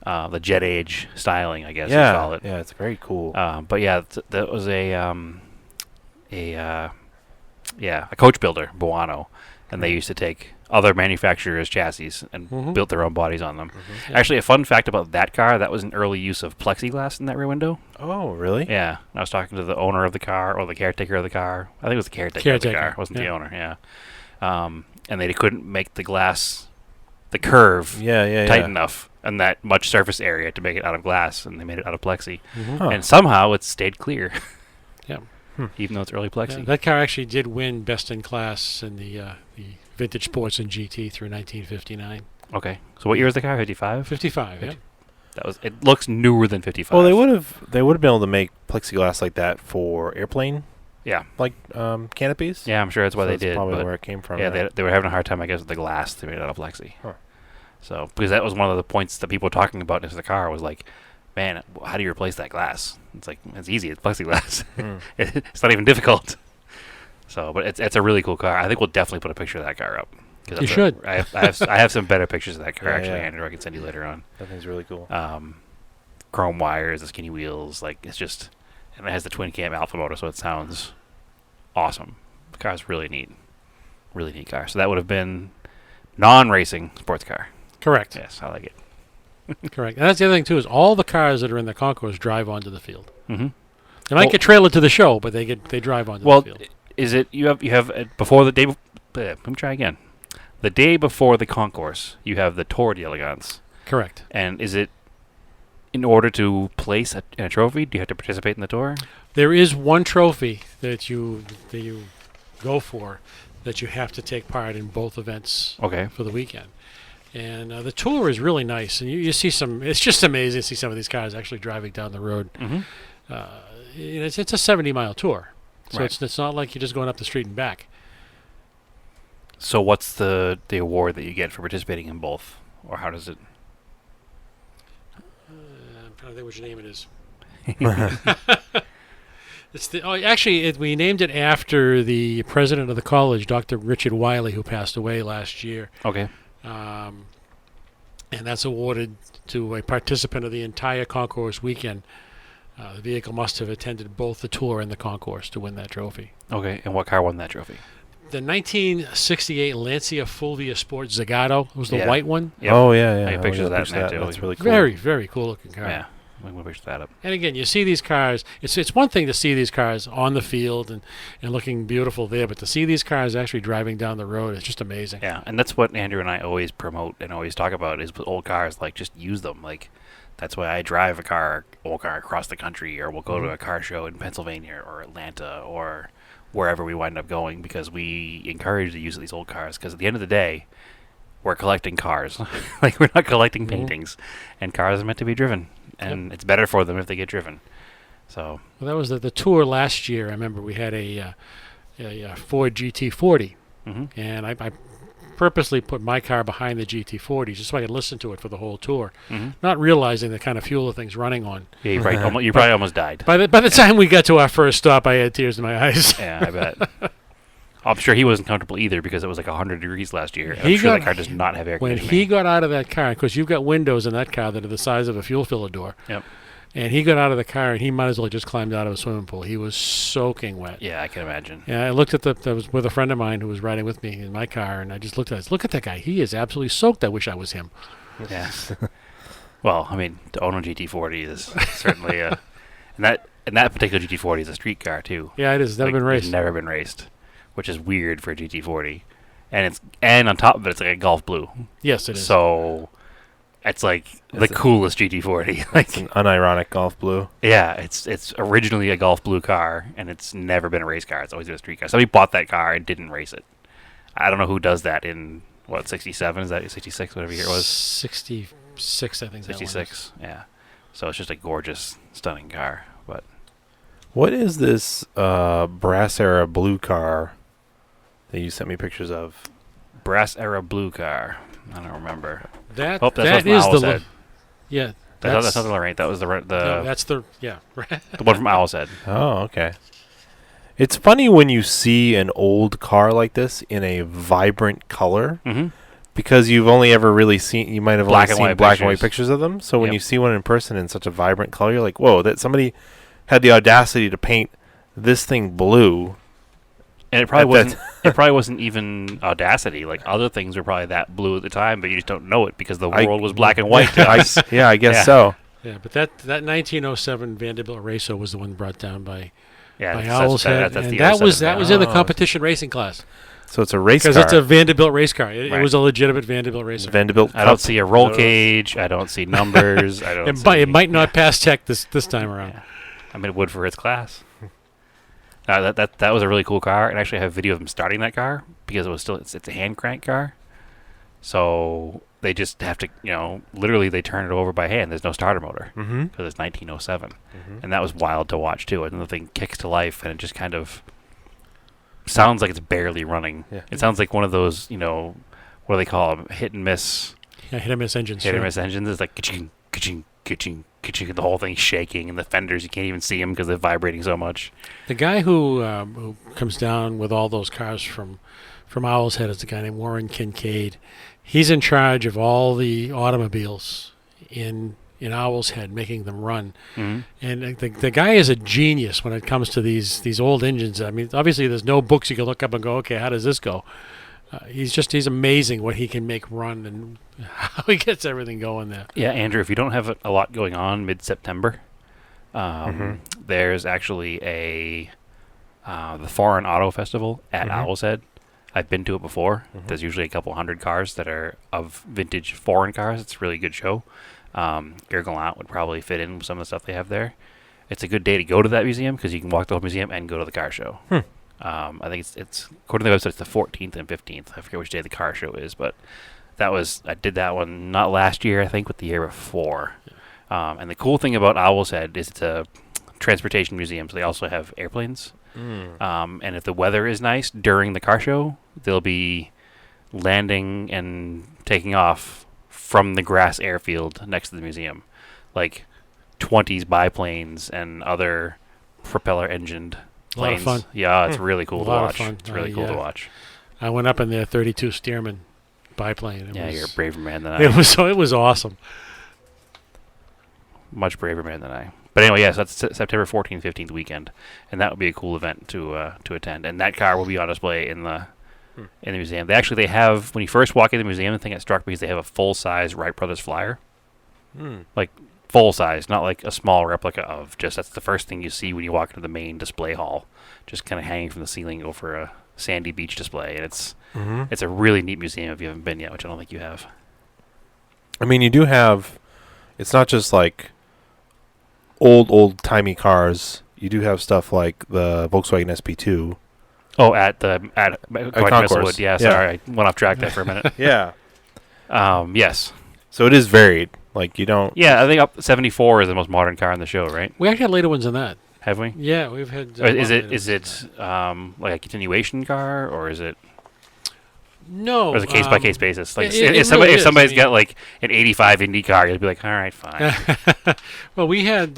the jet age styling, I guess you Yeah, call it. yeah, it's very cool. But yeah, that was a coach builder, Buono, and they used to take other manufacturers' chassis and built their own bodies on them. Yeah. Actually, a fun fact about that car, that was an early use of plexiglass in that rear window. Oh, really? Yeah. I was talking to the owner of the car, or the caretaker of the car. I think it was the caretaker of the car. It wasn't the owner, yeah. And they couldn't make the glass, the curve, tight enough and that much surface area to make it out of glass, and they made it out of plexi. Huh. And somehow it stayed clear. Yeah. Even though it's early plexi. Yeah, that car actually did win best in class in the Vintage Sports and GT through 1959. Okay. So what year is the car? 55? 55, yeah. It looks newer than 55. Well, they would have been able to make plexiglass like that for airplane, Yeah. like canopies. Yeah, I'm sure that's why So they that's did. probably but where it came from. yeah, right? they were having a hard time, I guess, with the glass they made out of plexi. Huh. So, because that was one of the points that people were talking about in the car was like, man, how do you replace that glass? It's like, it's easy. It's plexiglass. It's not even difficult. So, but it's a really cool car. I think we'll definitely put a picture of that car up. You should. I have some better pictures of that car, Yeah, actually, yeah. Andrew. I can send you later on. That thing's really cool. Chrome wires, the skinny wheels, like, it's just, and it has the twin cam alpha motor, so it sounds awesome. The car's really neat. Really neat car. So that would have been non-racing sports car. Correct. Yes, I like it. Correct. And that's the other thing, too, is all the cars that are in the Concours drive onto the field. Mm-hmm. They might get trailered to the show, but they drive onto the field. Is it you have before the day? Let me try again. The day before the concourse, you have the Tour d'Elegance. Correct. And is it in order to place a trophy? Do you have to participate in the tour? There is one trophy that you go for that you have to take part in both events Okay. for the weekend. And the tour is really nice, and you see some. It's just amazing to see some of these cars actually driving down the road. Mm-hmm. It's a 70-mile tour, so Right. it's not like you're just going up the street and back. So what's the award that you get for participating in both, or how does it? I'm trying to think which name it is. We named it after the president of the college, Dr. Richard Wiley, who passed away last year. Okay. And that's awarded to a participant of the entire concourse weekend. The vehicle must have attended both the tour and the concourse to win that trophy. Okay. And what car won that trophy? The 1968 Lancia Fulvia Sport Zagato was the Yeah. white one. Yep. Oh yeah, yeah. I got pictures of that in there, too. That's really cool. Very, very cool looking car. Yeah. I'm gonna picture that up. And again, you see these cars. It's one thing to see these cars on the field and looking beautiful there, but to see these cars actually driving down the road is just amazing. Yeah, and that's what Andrew and I always promote and always talk about is with old cars, like just use them. Like that's why I drive old car across the country, or we'll go to a car show in Pennsylvania or Atlanta or wherever we wind up going, because we encourage the use of these old cars. Because at the end of the day, we're collecting cars. Like we're not collecting paintings, and cars are meant to be driven, and it's better for them if they get driven. So Well, that was the tour last year. I remember we had a Ford GT40, and I purposely put my car behind the GT40 just so I could listen to it for the whole tour, not realizing the kind of fuel the thing's running on. yeah, you probably almost died. By the time we got to our first stop, I had tears in my eyes. Yeah, I bet. I'm sure he wasn't comfortable either because it was like 100 degrees last year. And He I'm sure got- that car does not have air When conditioning. he got out of that car, because you've got windows in that car that are the size of a fuel filler door. Yep. And he got out of the car, and he might as well just climbed out of a swimming pool. He was soaking wet. Yeah, I can imagine. Yeah, I looked at I was with a friend of mine who was riding with me in my car, and I just looked at it. Look at that guy. He is absolutely soaked. I wish I was him. Yeah. Well, I mean, to own a GT40 is certainly a... And that particular GT40 is a street car, too. Yeah, it is. It's never been raced. It's never been raced, which is weird for a GT40. And on top of it, it's like a Golf Blue. Yes, it is. So it's like the It's a- coolest GT40. Like, It's an unironic golf blue. yeah, it's originally a Golf Blue car, and it's never been a race car. It's always been a street car. Somebody bought that car and didn't race it. I don't know who does that in, 67? Is that 66, whatever year it was? 66, I think. 66, yeah. So it's just a gorgeous, stunning car. But What is this brass era blue car that you sent me pictures of? brass era blue car. I don't remember. That Oh, that's that what is Owl the said. yeah. That's not the Lorraine. That was the no, that's the the one from Owl said. Oh, okay. It's funny when you see an old car like this in a vibrant color Mm-hmm. because you've only ever really seen, you might have Black only and seen white black and white pictures. pictures of them. So when Yep. you see one in person in such a vibrant color, you're like, whoa, that somebody had the audacity to paint this thing blue. And it probably At that wasn't. It probably wasn't even Audacity. Like other things were probably that blue at the time, but you just don't know it because the world was black and white to us. Yeah, I guess Yeah. so. Yeah, but that 1907 Vanderbilt Racer was the one brought down by Yeah, Owl's Head, that's and the that was 07 in the Oh. competition racing class So it's a race because car. it's a Vanderbilt race car. It Right. was a legitimate Vanderbilt racer. Vanderbilt I don't Cup. see a roll Those- cage. I don't see numbers. I don't. It might not pass tech this time around. Yeah. I mean, it would for its class. That was a really cool car, and actually I have video of them starting that car because it was still it's a hand crank car, so they just have to literally they turn it over by hand. There's no starter motor Mm-hmm. because it's 1907, and that was wild to watch too. And the thing kicks to life, and it just kind of sounds like it's barely running. Yeah. It sounds like one of those what do they call them, hit and miss Yeah, hit and miss engines. hit sure. and miss engines. It's like ka-ching, ka-ching, ka-ching, ka-ching, the whole thing's shaking, and the fenders you can't even see them because they're vibrating so much. The guy who comes down with all those cars from Owl's Head is a guy named Warren Kincaid. He's in charge of all the automobiles in Owl's Head, making them run. Mm-hmm. And the guy is a genius when it comes to these old engines. I mean, obviously there's no books you can look up and go, okay, how does this go? He's amazing what he can make run and how he gets everything going there. Yeah, Andrew, if you don't have a lot going on mid-September, there's actually the Foreign Auto Festival at Owl's Head. I've been to it before. There's usually a couple hundred cars that are of vintage foreign cars. It's a really good show. Irgalant would probably fit in with some of the stuff they have there. It's a good day to go to that museum because you can walk the whole museum and go to the car show. I think it's according to the website, it's the 14th and 15th. I forget which day the car show is, but I did that one not last year, I think, but the year before. And the cool thing about Owl's Head is it's a transportation museum, so they also have airplanes. And if the weather is nice during the car show, they'll be landing and taking off from the grass airfield next to the museum, like 20s biplanes and other propeller engined A lot of planes. fun. Yeah, it's really cool A to lot of watch. fun. It's really cool to Yeah. watch. I went up in their 32 Stearman biplane. Yeah, you're a braver man than It I. was awesome. Much braver man than I. But anyway, yes, that's September 14th, 15th weekend, and that would be a cool event to attend. And that car will be on display in the museum. They have, when you first walk in the museum, the thing that struck me is they have a full size Wright Brothers flyer, like full size, not like a small replica of. Just that's the first thing you see when you walk into the main display hall, just kind of hanging from the ceiling over a sandy beach display. And it's a really neat museum if you haven't been yet, which I don't think you have. I mean, you do have. It's not just like old timey cars. You do have stuff like the Volkswagen SP2. Oh, at Misselwood. Concours. Yeah, Yeah. sorry, I went off track there for a minute. Yeah. Yes. So it is varied. Like you don't. Yeah, I think up 74 is the most modern car in the show, right? We actually had later ones than that. Have we? Yeah, we've had. Or is a lot it later ones than that. like a continuation car, or is it No. or is it case by case basis? Like it if really is. somebody's I mean- got like an 85 Indy car, you'll be like, all right, fine. Well, we had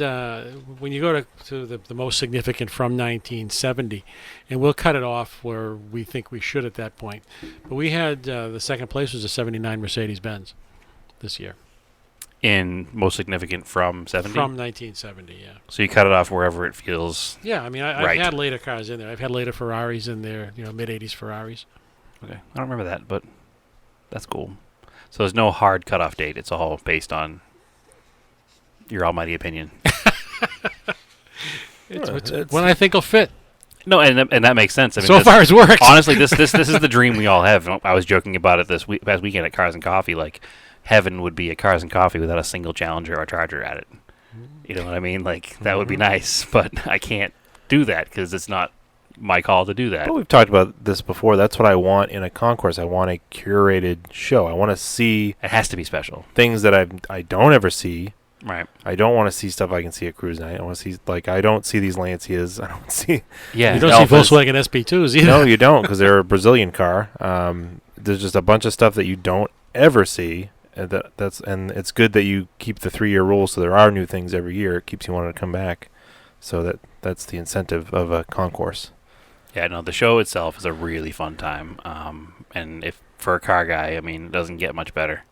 when you go to the most significant from 1970, and we'll cut it off where we think we should at that point. But we had the second place was a '79 Mercedes-Benz this year In most significant from 70. from 1970. Yeah. So you cut it off wherever it feels. Yeah, I mean, Right. I've had later cars in there. I've had later Ferraris in there. Mid '80s Ferraris. Okay, I don't remember that, but that's cool. So there's no hard cutoff date. It's all based on your almighty opinion. It's when I think will fit. No, and that makes sense. I mean, So far, it's worked. honestly, this is the dream we all have. I was joking about it past weekend at Cars and Coffee. Like, heaven would be a Cars and Coffee without a single Challenger or Charger at it. You know what I mean? Like, that would be nice, but I can't do that because it's not my call to do that. But we've talked about this before. That's what I want in a concourse. I want a curated show. I want to see It has to be special, things that I don't ever see. right? I don't want to see stuff I can see at Cruise Night. I want to see I don't see these Lancias. I don't see. Yeah, You don't Alphas. see Volkswagen SP2s either. No, you don't, because they're a Brazilian car. There's just a bunch of stuff that you don't ever see. And and it's good that you keep the 3-year rule, so there are new things every year. It keeps you wanting to come back. So that's the incentive of a concourse. Yeah, no, the show itself is a really fun time. And if for a car guy, I mean, it doesn't get much better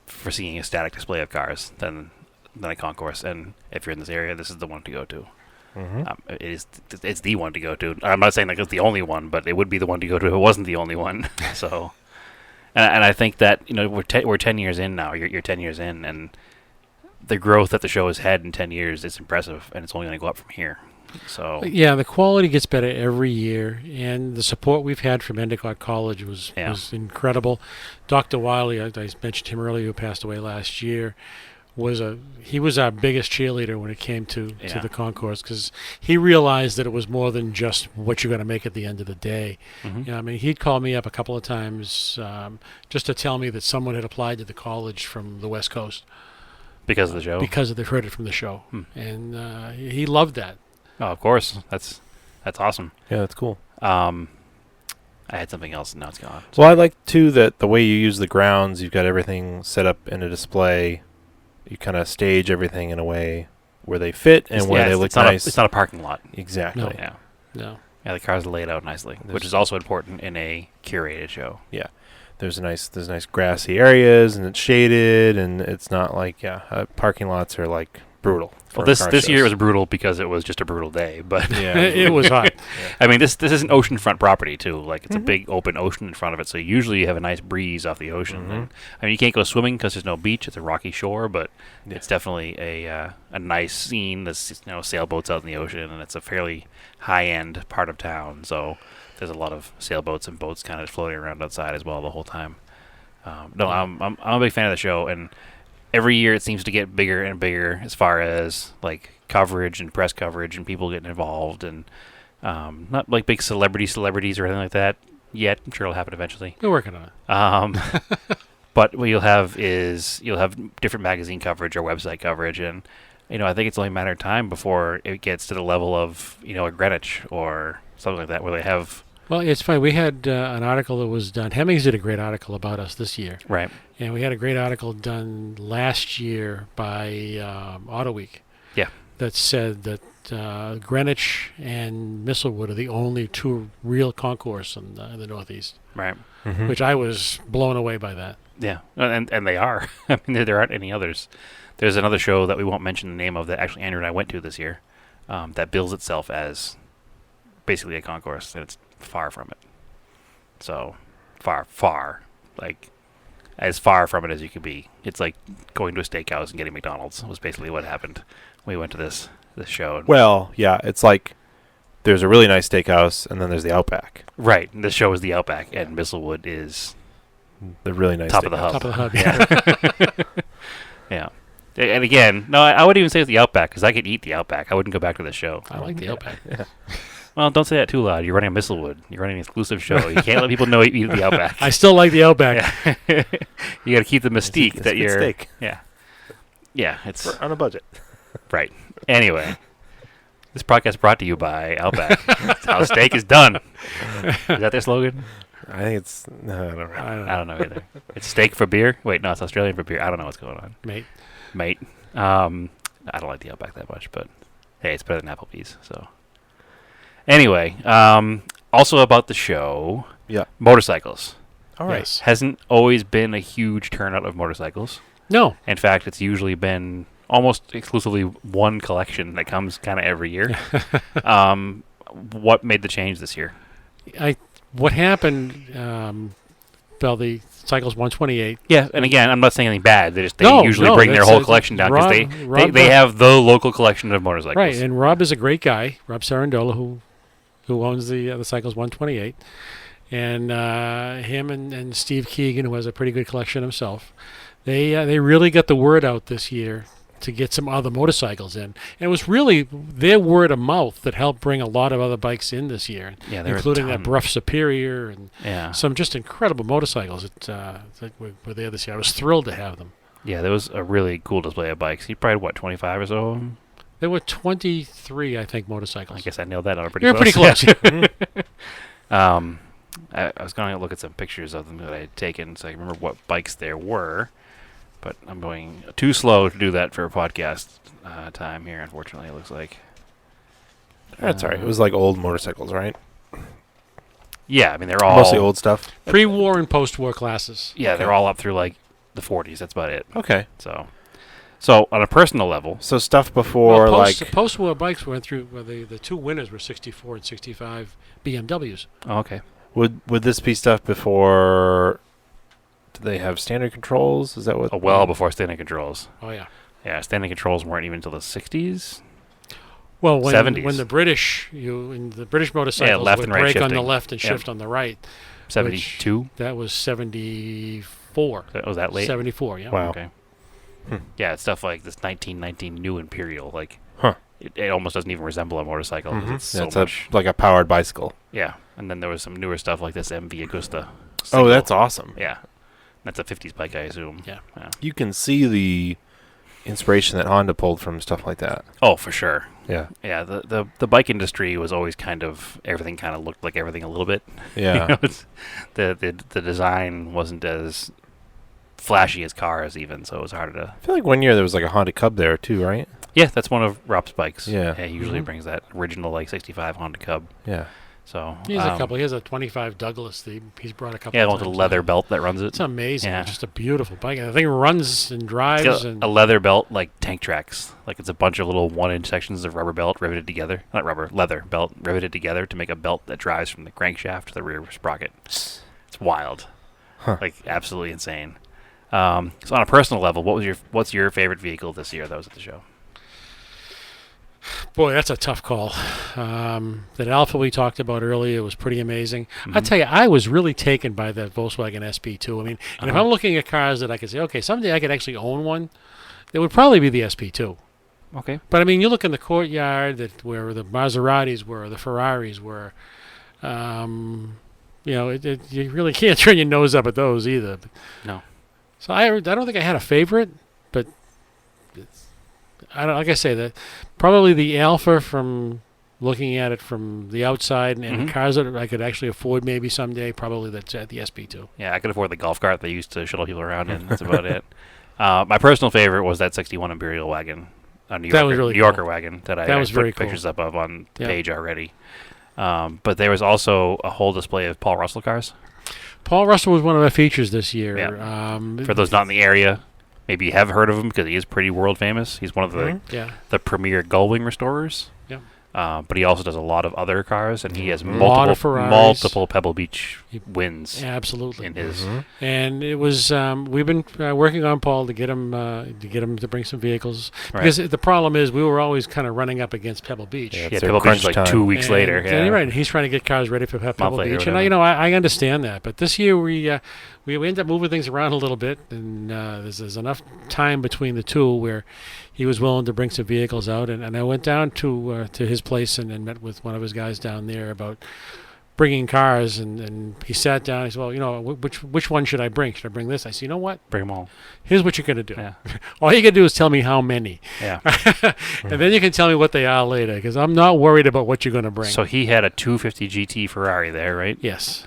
for seeing a static display of cars than a concourse. And if you're in this area, this is the one to go to. It's the one to go to. I'm not saying like it's the only one, but it would be the one to go to if it wasn't the only one. So, and I think that we're 10 years in now. You're 10 years in, and the growth that the show has had in 10 years is impressive, and it's only going to go up from here. So yeah, the quality gets better every year, and the support we've had from Endicott College was incredible. Dr. Wiley, I mentioned him earlier, who passed away last year, he was our biggest cheerleader when it came to the concourse, because he realized that it was more than just what you're going to make at the end of the day. I mean, he'd call me up a couple of times just to tell me that someone had applied to the college from the West Coast because of the show, because they've heard it from the show, and he loved that. Oh, of course, that's awesome. Yeah, that's cool. I had something else, and now it's gone. Well, I like too that the way you use the grounds, you've got everything set up in a display. You kind of stage everything in a way where they fit and where they look nice. It's not a parking lot. Exactly. No. Yeah, the cars are laid out nicely, which is also important in a curated show. Yeah. There's nice grassy areas, and it's shaded, and it's not like parking lots are like brutal. Well, this year it was brutal because it was just a brutal day, but it was hot. I mean, this is an oceanfront property too. Like it's a big open ocean in front of it, so usually you have a nice breeze off the ocean. And, I mean, you can't go swimming because there's no beach; it's a rocky shore, but it's definitely a nice scene. There's sailboats out in the ocean, and it's a fairly high end part of town. So there's a lot of sailboats and boats kind of floating around outside as well the whole time. I'm a big fan of the show, and every year it seems to get bigger and bigger as far as like coverage and press coverage and people getting involved, and not like big celebrities or anything like that yet. I'm sure it'll happen eventually. We're working on it. But what you'll have different magazine coverage or website coverage, and I think it's only a matter of time before it gets to the level of a Greenwich or something like that, where they have. Well, it's funny. We had an article that was done. Hemmings did a great article about us this year. Right. And we had a great article done last year by Auto Week. Yeah. That said that Greenwich and Misselwood are the only two real concourse in the Northeast. Right. Which I was blown away by that. Yeah. And they are. I mean, there aren't any others. There's another show that we won't mention the name of that actually Andrew and I went to this year that bills itself as basically a concourse, and it's far from it. So far, like as far from it as you could be. It's like going to a steakhouse and getting McDonald's was basically what happened when we went to this show. Well, yeah, it's like there's a really nice steakhouse, and then there's the Outback. Right. This show is the Outback, and Misselwood is the really nice top of the hub. Top of the hub. Yeah. And again, no, I wouldn't even say it's the Outback, because I could eat the Outback. I wouldn't go back to the show. I like the Outback. Yeah. Well, don't say that too loud. You're running a Misselwood. You're running an exclusive show. You can't let people know you eat the Outback. I still like the Outback. Yeah. You got to keep the mystique that you're. Steak. Yeah. Yeah, it's on a budget. Right. Anyway, this podcast is brought to you by Outback. That's how steak is done. Is that their slogan? I think it's. No, I don't know either. It's steak for beer. Wait, no, it's Australian for beer. I don't know what's going on. Mate. I don't like the Outback that much, but hey, it's better than Applebee's. So. Anyway, also about the show. Yeah. Motorcycles. All right. Yes. Hasn't always been a huge turnout of motorcycles. No. In fact, it's usually been almost exclusively one collection that comes kind of every year. What made the change this year? What happened? Well, the Cycles 128. Yeah, and again, I'm not saying anything bad. They usually no, bring their that's whole collection down because they have the local collection of motorcycles. Right, and Rob is a great guy, Rob Sarandola, who owns the Cycles 128, and him and Steve Keegan, who has a pretty good collection himself. They really got the word out this year to get some other motorcycles in. And it was really their word of mouth that helped bring a lot of other bikes in this year, including that Bruff Superior and some just incredible motorcycles that were there this year. I was thrilled to have them. Yeah, there was a really cool display of bikes. You probably, 25 or so? There were 23, I think, motorcycles. I guess I nailed that on pretty You're close. pretty close. I was going to look at some pictures of them that I had taken so I can remember what bikes there were. But I'm going too slow to do that for a podcast time here, unfortunately, it looks like. That's all right. It was like old motorcycles, right? Yeah, I mean they're all Mostly old stuff. Pre-war and post-war classes. Yeah, Okay. they're all up through like the 40s. That's about it. Okay. So on a personal level, So stuff before Post-war bikes went through. Well, the two winners were 64 and 65 BMWs. oh, okay. would this be stuff before? Do they have standard controls? Is that what? Well before standing controls. Oh yeah. Yeah, standing controls weren't even until the 60s. Well, when 70s. the British motorcycles left would and right brake on the shifting. left and Yep. shift on the right. 72. That was 74. Was that late? 74. Yeah. Wow. Okay. Hmm. Yeah, it's stuff like this 1919 New Imperial. Like, Huh. it almost doesn't even resemble a motorcycle. 'Cause Mhm. It's Yeah, so it's much. like a powered bicycle. Yeah, and then there was some newer stuff like this MV Agusta. Oh, single. that's awesome. Yeah, that's a 50s bike, I assume. Yeah. You can see the inspiration that Honda pulled from stuff like that. Oh, for sure. Yeah. Yeah, the bike industry was always kind of everything kind of looked like everything a little bit. Yeah. You know, the design wasn't as flashy as cars even, so it was harder to. I feel like one year there was like a Honda Cub there too, right? Yeah, that's one of Rob's bikes. Yeah. He usually Mhm. brings that original like 65 Honda Cub. Yeah. So He has a couple. He has a 25 Douglas. He's brought a couple. Yeah, of with a times leather now. belt that runs it. It's amazing. Yeah. It's just a beautiful bike. And the thing runs and It's drives. got And a leather belt like tank tracks. Like it's a bunch of little 1-inch sections of rubber belt riveted together. Not rubber, leather belt riveted together to make a belt that drives from the crankshaft to the rear sprocket. It's wild. Huh. Like absolutely insane. So on a personal level, what's your favorite vehicle this year that was at the show? boy, that's a tough call. That Alpha we talked about earlier was pretty amazing. I'll Mhm. tell you, I was really taken by that Volkswagen SP2. I mean, and if Uh-huh. I'm looking at cars that I could say, okay, someday I could actually own one, it would probably be the SP2. Okay. But I mean, you look in the courtyard where the Maseratis were, the Ferraris were. You really can't turn your nose up at those either. No. So I don't think I had a favorite, but I don't, like I say, that probably the Alpha from looking at it from the outside and Mhm. cars that I could actually afford maybe someday. Probably that's at the SP2. Yeah, I could afford the golf cart they used to shuttle people around in. That's about it. My personal favorite was that 61 Imperial wagon, a New That Yorker, was really New Yorker cool. wagon that I That was put very cool. pictures up of on the Yeah. page already. But there was also a whole display of Paul Russell cars. Paul Russell was one of our features this year. Yeah. For those not in the area, maybe you have heard of him because he is pretty world famous. He's one of Mhm. the premier gullwing restorers. Yeah. But he also does a lot of other cars, and he has A lot of Ferraris. multiple Pebble Beach wins Absolutely. in his. Mhm. And it was we've been working on Paul to get him to bring some vehicles Right. because the problem is we were always kind of running up against Pebble Beach. Yeah, Yeah, It's their Pebble Beach crunch is like time. 2 weeks later. And, Yeah, you're right. He's trying to get cars ready for Pebble later, Beach, and whatever. I understand that. But this year we ended up moving things around a little bit, and there's enough time between the two where he was willing to bring some vehicles out, and I went down to his place and met with one of his guys down there about bringing cars, and he sat down. He said, "Well, which one should I bring? Should I bring this?" I said, "You know what? bring them all. Here's what you're gonna do. Yeah, All you gotta do is tell me how many, yeah. and then you can tell me what they are later. Because I'm not worried about what you're gonna bring." So he had a 250 GT Ferrari there, right? yes,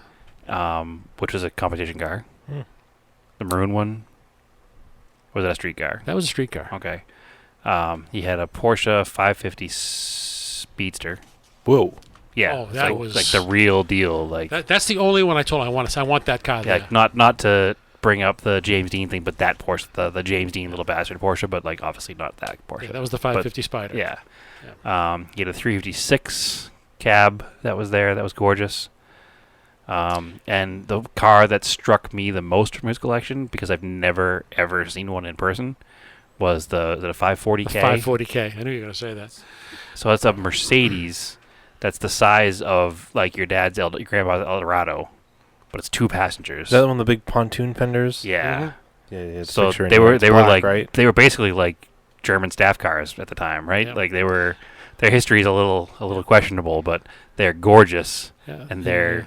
Which was a competition car. Hmm. The maroon one. Or was that a street car? that was a street car. Okay. He had a Porsche 550 Speedster. Whoa. Yeah, Oh, it's that like, was- like the real deal. Like, That's the only one I told him I want that car. yeah, There. not to bring up the James Dean thing, but that Porsche, the James Dean little bastard Porsche, but like obviously not that Porsche. Yeah, that was the 550 Spider. Yeah. He had a 356 cab that was there. That was gorgeous. And the car that struck me the most from his collection, because I've never ever seen one in person, was the 540K. The 540K. I knew you were going to say that. So it's a Mercedes that's the size of like your grandpa's Eldorado, but it's 2 passengers. Is that one of the big pontoon fenders? Yeah. Mhm. Yeah. It's So picturing they were it's black, like right. they were basically like German staff cars at the time, right? Yep. Like their history is a little questionable, but they're gorgeous Yeah. and they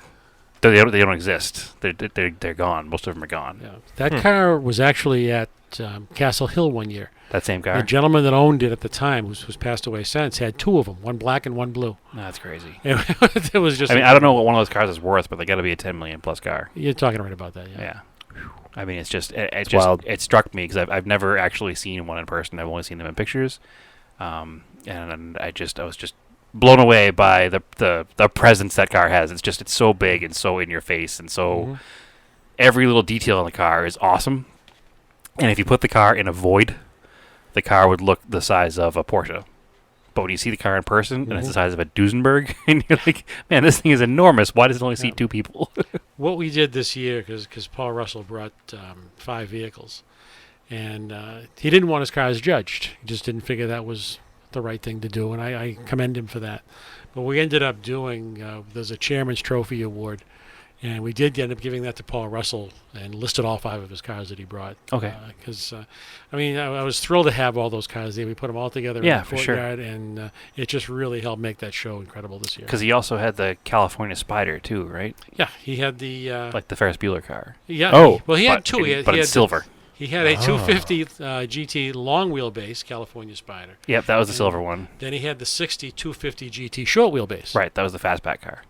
don't exist. They're gone. Most of them are gone. Yeah. That Hmm. car was actually at Castle Hill one year. That same The car. gentleman that owned it at the time, who's passed away since, had 2 of them, one black and one blue. No, that's crazy. It was just. I mean, I don't know what one of those cars is worth, but they got to be a 10 million plus car. You're talking right about that, yeah. Yeah. I mean, it's just it It's just wild. it struck me because I've never actually seen one in person. I've only seen them in pictures, and I was just blown away by the presence that car has. It's so big and so in your face, and so every little detail in the car is awesome. And if you put the car in a void, the car would look the size of a Porsche. But when you see the car in person, and it's the size of a Duesenberg, and you're like, man, this thing is enormous. Why does it only seat 2 people? What we did this year, because Paul Russell brought 5 vehicles, and he didn't want his cars judged. He just didn't figure that was the right thing to do, and I commend him for that. But we ended up doing, there's a Chairman's Trophy Award, and we did end up giving that to Paul Russell and listed all 5 of his cars that he brought. Okay. Because, I was thrilled to have all those cars there. We put them all together in the courtyard, and it just really helped make that show incredible this year. Because he also had the California Spider, too, right? Yeah, he had the... like the Ferris Bueller car. Yeah. Oh. He had 2. He but had it's silver. He had a 250 GT long wheelbase California Spider. Yep, that was the silver one. Then he had the 60 250 GT short wheelbase. Right, that was the fastback car.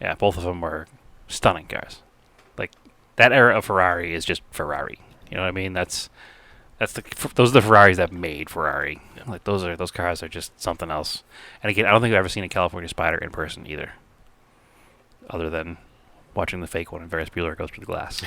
Yeah, both of them were stunning cars. Like, that era of Ferrari is just Ferrari. You know what I mean? Those are the Ferraris that made Ferrari. Like, those cars are just something else. And again, I don't think I've ever seen a California Spider in person either, other than watching the fake one and Ferris Bueller goes through the glass.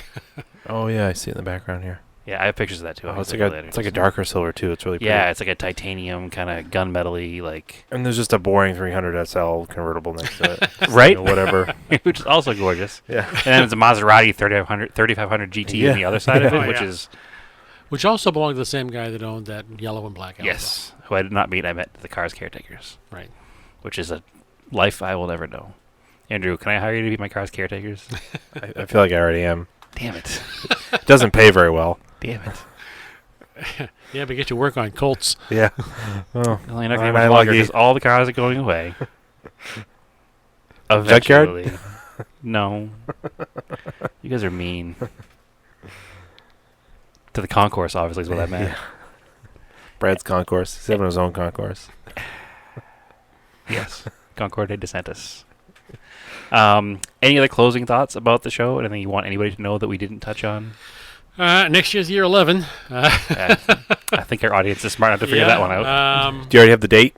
Oh yeah, I see it in the background here. Yeah, I have pictures of that too. Oh, it's like a darker silver too. It's really pretty. Yeah, it's like a titanium kind of gunmetal-y, like. And there's just a boring 300 SL convertible next to it. Right? You know, whatever. Which is also gorgeous. Yeah. And then it's a Maserati 3500 GT on the other side of it, which is. Which also belonged to the same guy that owned that yellow and black Alfa. Yes. Who I did not meet. I met the car's caretakers. Right. Which is a life I will never know. Andrew, can I hire you to be my car's caretakers? I feel like I already am. Damn it. It doesn't pay very well. Damn it. Yeah, but get to work on Colts. Yeah. Oh. Well, you're not going to much longer because all the cars are going away. Eventually. No. You guys are mean. To the concourse, obviously, is what I meant. Yeah. Brad's concourse. He's having his own concourse. Yes. Concour DeSantis. Any other closing thoughts about the show? Anything you want anybody to know that we didn't touch on? Next year's year 11. I think our audience is smart enough to figure that one out. Do you already have the date?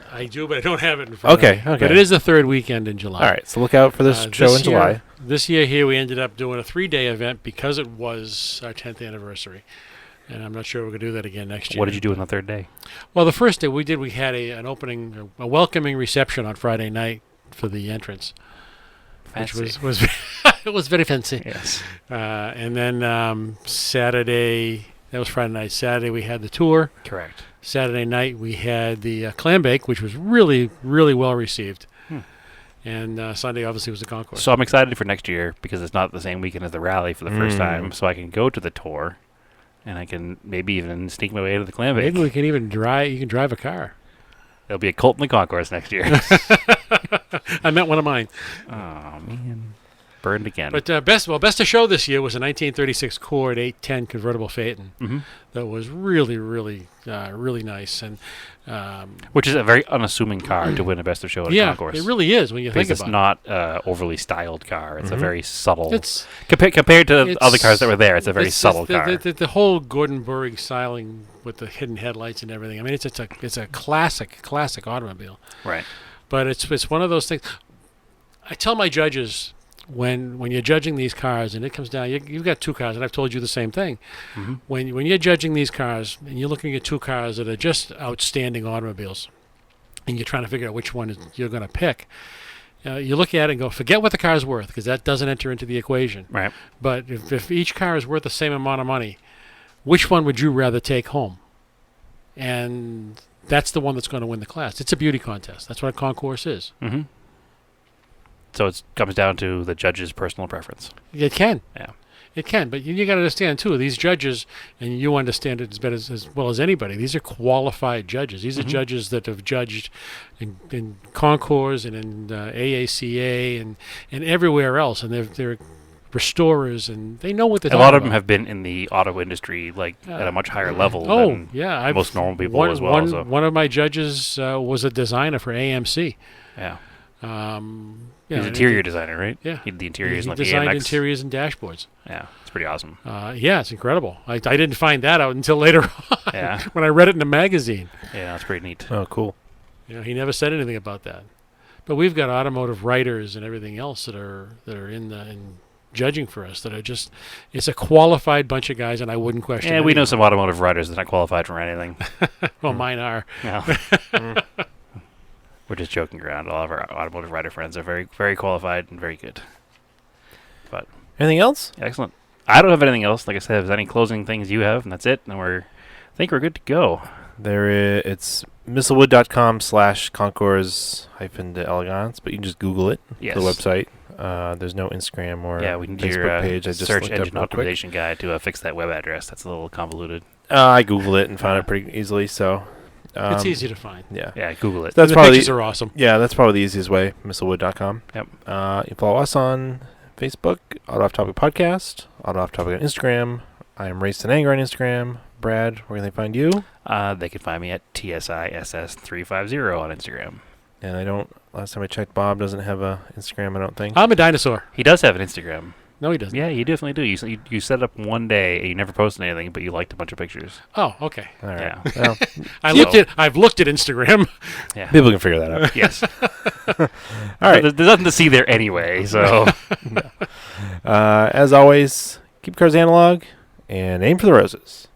I do, but I don't have it in front of me. Okay. But it is the 3rd weekend in July. All right, so look out for this show in July. This year here we ended up doing a 3-day event because it was our 10th anniversary. And I'm not sure we're going to do that again next year. What did you do on the 3rd day? Well, the first day we had an opening, a welcoming reception on Friday night for the entrance. Fancy. Which was it was very fancy. Yes. And then Saturday, that was Friday night. Saturday we had the tour. Correct. Saturday night we had the clam bake, which was really, really well received. And Sunday obviously was the concourse. So I'm excited for next year because it's not the same weekend as the rally for the first time, so I can go to the tour, and I can maybe even sneak my way to the clam bake. Maybe we can even drive. You can drive a car. There'll be a cult in the concourse next year. I met one of mine. Oh man, burned again. But best of show this year was a 1936 Cord 810 convertible Phaeton. That was really, really, really nice, and which is a very unassuming car to win a best of show at a concourse. It really is when you think about it. It's not overly styled car. It's a very subtle. It's compared to other cars that were there. It's a very subtle car. The whole Gordonburg styling with the hidden headlights and everything. I mean, it's a classic automobile. Right. But it's one of those things. I tell my judges when you're judging these cars, and it comes down, you've got 2 cars, and I've told you the same thing. When you're judging these cars, and you're looking at 2 cars that are just outstanding automobiles, and you're trying to figure out which one you're going to pick, you look at it and go, forget what the car's worth, because that doesn't enter into the equation. Right. But if each car is worth the same amount of money, which one would you rather take home? And that's the one that's going to win the class. It's a beauty contest. That's what a concourse is. So it comes down to the judge's personal preference. It can. Yeah. It can. But you got to understand, too, these judges, and you understand it as well as anybody, these are qualified judges. These are judges that have judged in concours and in AACA and everywhere else. And they're restorers, and they know what they're talking about. A lot of them have been in the auto industry at a much higher level than most normal people as well. One of my judges was a designer for AMC. Yeah. He's an interior designer, right? Yeah. He did the interiors like the designed AMX. interiors and dashboards. Yeah, it's pretty awesome. Yeah, it's incredible. I didn't find that out until later on Yeah. when I read it in a magazine. Yeah, that's pretty neat. Oh, cool. He never said anything about that. But we've got automotive writers and everything else that are in judging for us that are just, it's a qualified bunch of guys, and I wouldn't question. Yeah, we know some automotive writers that are not qualified for anything. Well, mine are. No. We're just joking around. All of our automotive writer friends are very, very qualified and very good. But Anything else? excellent. I don't have anything else. Like I said, if there's any closing things you have, and that's it, then I think we're good to go. It's misselwood.com/concours-d'elegance, but you can just Google it. Yes. The website. There's no Instagram or Yeah, we can do Facebook your page. I just search looked engine up real quick. optimization guide to fix that web address. That's a little convoluted. I Googled it and found it pretty easily. So It's easy to find. Yeah. Yeah, Google it. That's the probably pictures are awesome. Yeah, that's probably the easiest way. Misselwood.com. Yep. You follow us on Facebook, Auto Off Topic Podcast, Auto Off Topic on Instagram. I am Raced in Anger on Instagram. Brad, where can they find you? They can find me at TSISS350 on Instagram. And last time I checked, Bob doesn't have a Instagram, I don't think. I'm a dinosaur. He does have an Instagram. No, he doesn't. Yeah, you definitely do. You set it up one day and you never posted anything, but you liked a bunch of pictures. Oh, okay. All right. Yeah. Well, I've looked at Instagram. Yeah. people can figure that out. Yes. All right. There's nothing to see there anyway, so. As always, keep cars analog and aim for the roses.